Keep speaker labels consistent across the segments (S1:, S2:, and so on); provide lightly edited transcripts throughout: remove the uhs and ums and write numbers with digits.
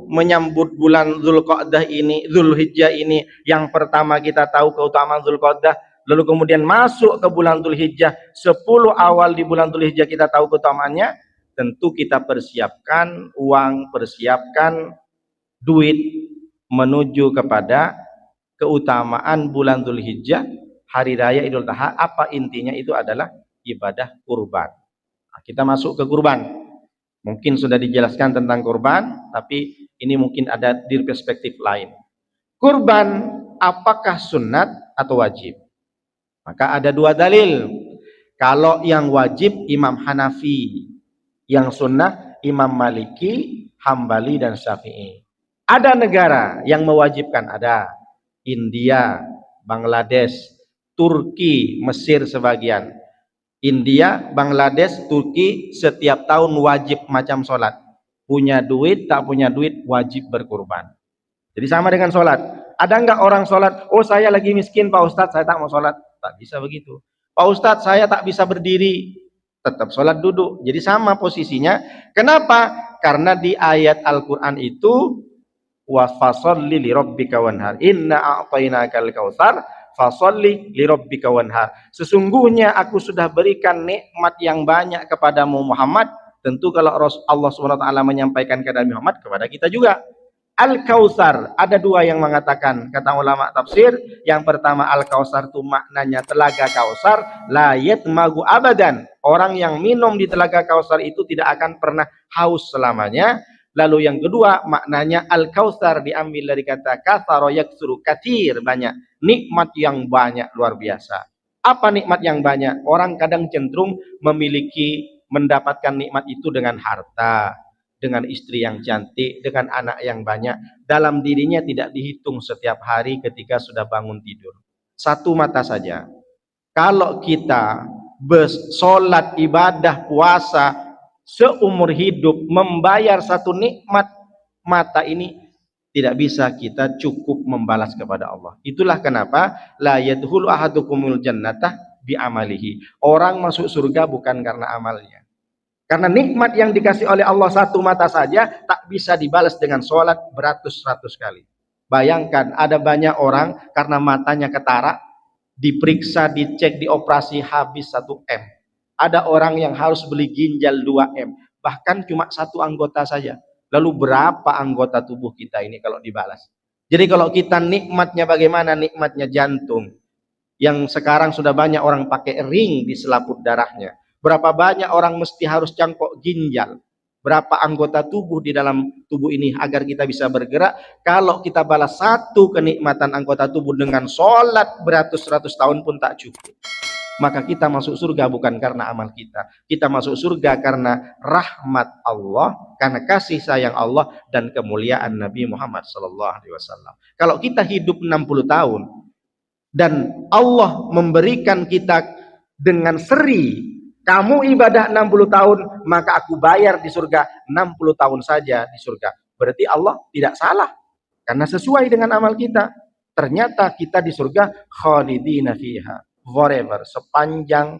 S1: menyambut bulan Zulqa'dah ini, Zulhijjah ini, yang pertama kita tahu keutamaan Zulqa'dah, lalu kemudian masuk ke bulan Zulhijjah, 10 awal di bulan Zulhijjah kita tahu keutamaannya, tentu kita persiapkan uang, persiapkan duit menuju kepada keutamaan bulan Zulhijjah, hari raya Idul Adha. Apa intinya? Itu adalah ibadah kurban. Nah, kita masuk ke kurban. Mungkin sudah dijelaskan tentang kurban, tapi ini mungkin ada di perspektif lain. Kurban apakah sunat atau wajib? Maka ada 2 dalil. Kalau yang wajib Imam Hanafi, yang sunnah Imam Maliki, Hambali dan Syafi'i. Ada negara yang mewajibkan, ada India, Bangladesh, Turki, Mesir sebagian. India, Bangladesh, Turki setiap tahun wajib macam sholat. Punya duit, tak punya duit, wajib berkurban. Jadi sama dengan sholat. Ada enggak orang sholat, oh saya lagi miskin Pak Ustadz, saya tak mau sholat. Tak bisa begitu. Pak Ustadz, saya tak bisa berdiri. Tetap sholat duduk. Jadi sama posisinya. Kenapa? Karena di ayat Al-Quran itu, wa fasolli li rabbika wanhar, inna a'tainakal kautsar fasolli li rabbika wanhar. Sesungguhnya aku sudah berikan nikmat yang banyak kepadamu Muhammad. Tentu kalau Allah SWT menyampaikan kepada Muhammad, kepada kita juga. Al-Kautsar, ada 2 yang mengatakan, kata ulama tafsir. Yang pertama, Al-Kautsar itu maknanya telaga Kautsar, la yatmagu abadan. Orang yang minum di telaga Kautsar itu tidak akan pernah haus selamanya. Lalu yang kedua, maknanya Al-Kautsar diambil dari kata katsara yaksuru, katsir, banyak. Nikmat yang banyak, luar biasa. Apa nikmat yang banyak? Orang kadang cenderung mendapatkan nikmat itu dengan harta, dengan istri yang cantik, dengan anak yang banyak. Dalam dirinya tidak dihitung setiap hari ketika sudah bangun tidur. Satu mata saja. Kalau kita bersolat, ibadah, puasa, seumur hidup, membayar satu nikmat mata ini, tidak bisa kita cukup membalas kepada Allah. Itulah kenapa la yadkhulu ahadukumul jannatah bi amalihi. Orang masuk surga bukan karena amalnya. Karena nikmat yang dikasih oleh Allah satu mata saja tak bisa dibalas dengan sholat beratus-ratus kali. Bayangkan ada banyak orang karena matanya ketara, diperiksa, dicek, dioperasi habis 1 M. Ada orang yang harus beli ginjal 2 M. Bahkan cuma 1 anggota saja. Lalu berapa anggota tubuh kita ini kalau dibalas? Jadi kalau kita nikmatnya bagaimana? Nikmatnya jantung. Yang sekarang sudah banyak orang pakai ring di selaput darahnya. Berapa banyak orang mesti harus cangkok ginjal. Berapa anggota tubuh di dalam tubuh ini agar kita bisa bergerak. Kalau kita balas satu kenikmatan anggota tubuh dengan sholat beratus-ratus tahun pun tak cukup. Maka kita masuk surga bukan karena amal kita. Kita masuk surga karena rahmat Allah, karena kasih sayang Allah dan kemuliaan Nabi Muhammad SAW. Kalau kita hidup 60 tahun dan Allah memberikan kita dengan seri, kamu ibadah 60 tahun, maka aku bayar di surga 60 tahun saja di surga. Berarti Allah tidak salah. Karena sesuai dengan amal kita. Ternyata kita di surga khalidina fiha, forever, sepanjang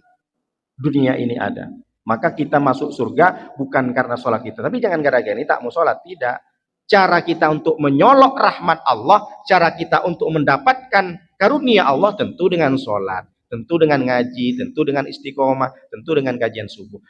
S1: dunia ini ada. Maka kita masuk surga bukan karena sholat kita. Tapi jangan gara-gara ini tak mau sholat. Tidak. Cara kita untuk menyolok rahmat Allah, cara kita untuk mendapatkan karunia Allah tentu dengan sholat. Tentu dengan ngaji, tentu dengan istiqomah, tentu dengan kajian subuh.